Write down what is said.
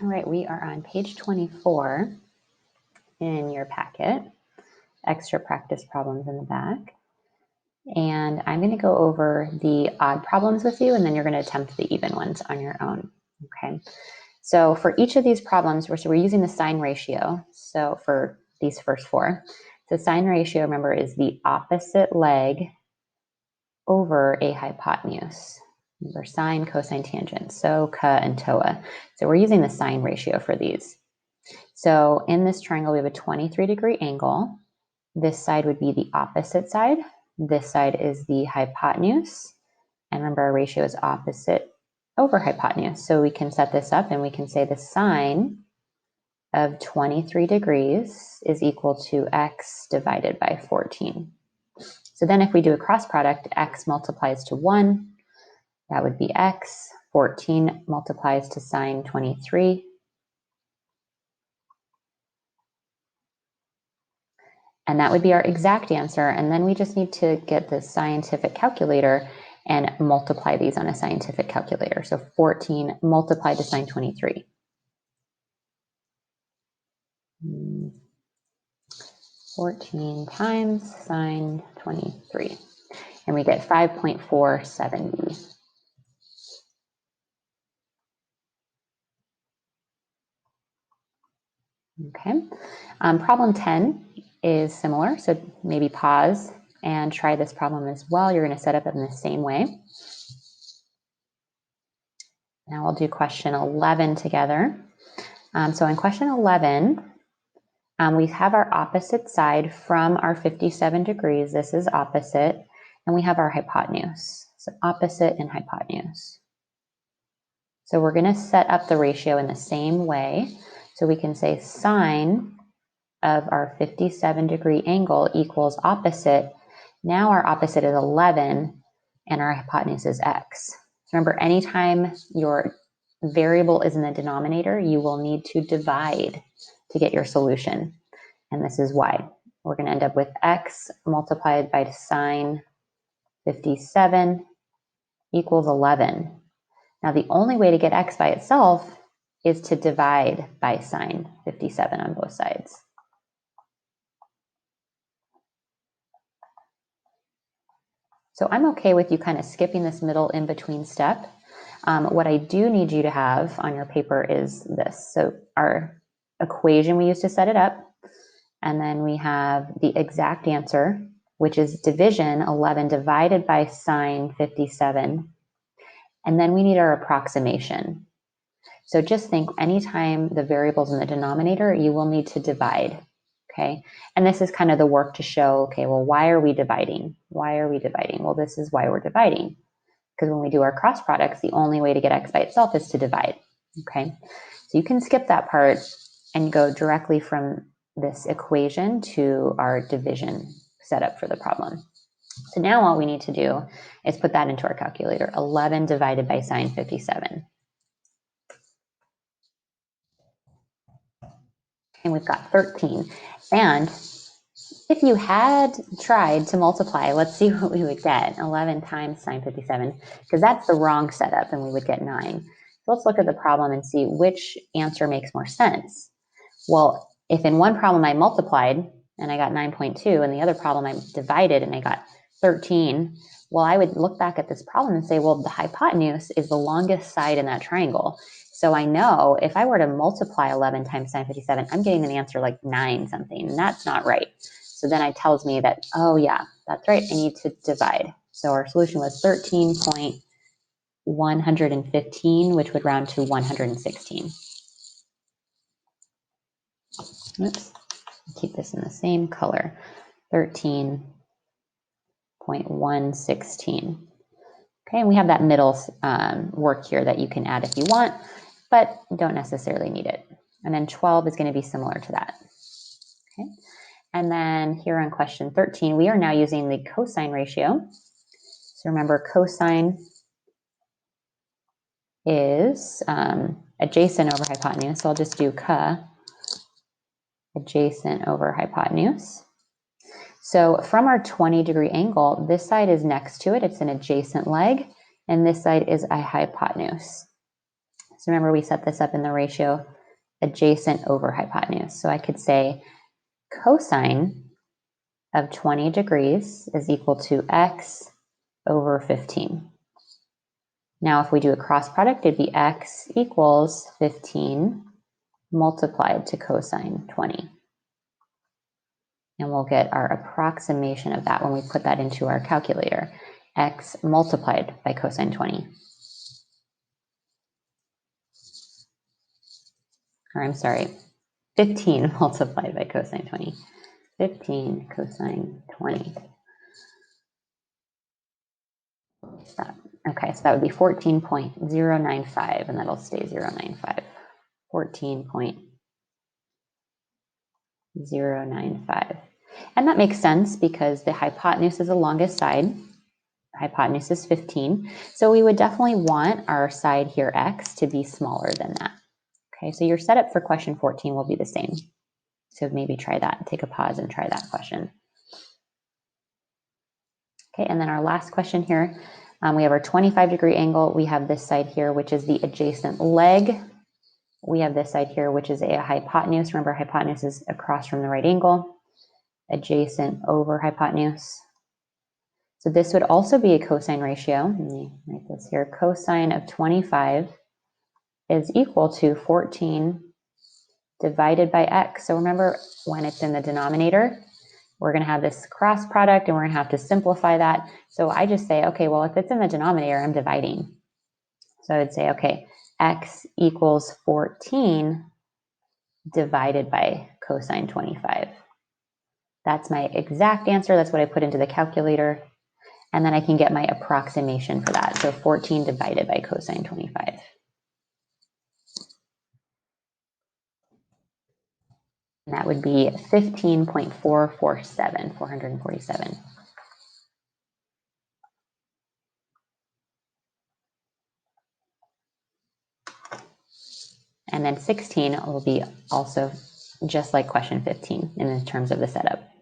All right, we are on page 24 in your packet, extra practice problems in the back. And I'm going to go over the odd problems with you, and then you're going to attempt the even ones on your own. Okay. So for each of these problems, we're using the sine ratio. So for these first four, the sine ratio, remember, is the opposite leg over a hypotenuse. Remember, sine, cosine, tangent, so ca and toa. So we're using the sine ratio for these. So in this triangle, we have a 23-degree angle. This side would be the opposite side. This side is the hypotenuse. And remember, our ratio is opposite over hypotenuse. So we can set this up and we can say the sine of 23 degrees is equal to x divided by 14. So then if we do a cross product, x multiplies to 1. That would be x. 14 multiplies to sine 23. And that would be our exact answer. And then we just need to get the scientific calculator and multiply these on a scientific calculator. So 14 multiplied to sine 23. 14 times sine 23. And we get 5.470. Okay. Problem 10 is similar. So maybe pause and try this problem as well. You're going to set up it in the same way. Now we'll do question 11 together. So in question 11, we have our opposite side from our 57 degrees. This is opposite. And we have our hypotenuse. So opposite and hypotenuse. So we're going to set up the ratio in the same way. So we can say sine of our 57-degree angle equals opposite. Now our opposite is 11 and our hypotenuse is x. So remember, anytime your variable is in the denominator, you will need to divide to get your solution. And this is why. We're going to end up with x multiplied by sine 57 equals 11. Now the only way to get x by itself is to divide by sine 57 on both sides. So I'm okay with you kind of skipping this middle in-between step. What I do need you to have on your paper is this. So our equation we use to set it up, and then we have the exact answer, which is division 11 divided by sine 57. And then we need our approximation. So just think, anytime the variable's in the denominator, you will need to divide. Okay, and this is kind of the work to show, okay, well, why are we dividing? Why are we dividing? Well, this is why we're dividing. Because when we do our cross products, the only way to get x by itself is to divide. Okay, so you can skip that part and go directly from this equation to our division setup for the problem. So now all we need to do is put that into our calculator. 11 divided by sine 57. And we've got 13. And if you had tried to multiply, let's see what we would get. 11 times sine 57, because that's the wrong setup, and we would get 9. So let's look at the problem and see which answer makes more sense. Well, if in one problem I multiplied and I got 9.2, and the other problem I divided and I got 13, well, I would look back at this problem and say, well, the hypotenuse is the longest side in that triangle. So I know if I were to multiply 11 times sine 57, I'm getting an answer like 9 something, and that's not right. So then it tells me that, oh yeah, that's right, I need to divide. So our solution was 13.115, which would round to 116. Oops, keep this in the same color, 13.116. Okay, and we have that middle work here that you can add if you want, but don't necessarily need it. And then 12 is going to be similar to that. Okay, and then here on question 13, we are now using the cosine ratio. So remember, cosine is adjacent over hypotenuse. So I'll just do ca, adjacent over hypotenuse. So from our 20-degree angle, this side is next to it. It's an adjacent leg, and this side is a hypotenuse. So remember, we set this up in the ratio adjacent over hypotenuse. So I could say cosine of 20 degrees is equal to x over 15. Now, if we do a cross product, it'd be x equals 15 multiplied to cosine 20. And we'll get our approximation of that when we put that into our calculator. X multiplied by cosine 20. Or I'm sorry, 15 multiplied by cosine 20. 15 cosine 20. Okay, so that would be 14.095, and that'll stay 0.95. 14.095. And that makes sense because the hypotenuse is the longest side. Hypotenuse is 15. So we would definitely want our side here, x, to be smaller than that. Okay, so your setup for question 14 will be the same. So maybe try that. Take a pause and try that question. Okay, and then our last question here. We have our 25-degree angle. We have this side here, which is the adjacent leg. We have this side here, which is a hypotenuse. Remember, hypotenuse is across from the right angle. Adjacent over hypotenuse. So this would also be a cosine ratio. Let me write this here. Cosine of 25 is equal to 14 divided by x. So remember, when it's in the denominator, we're going to have this cross product and we're going to have to simplify that. So I just say, okay, well, if it's in the denominator, I'm dividing. So I would say, okay, x equals 14 divided by cosine 25. That's my exact answer. That's what I put into the calculator. And then I can get my approximation for that. So 14 divided by cosine 25. And that would be 15.447, 447. And then 16 will be also just like question 15 in terms of the setup.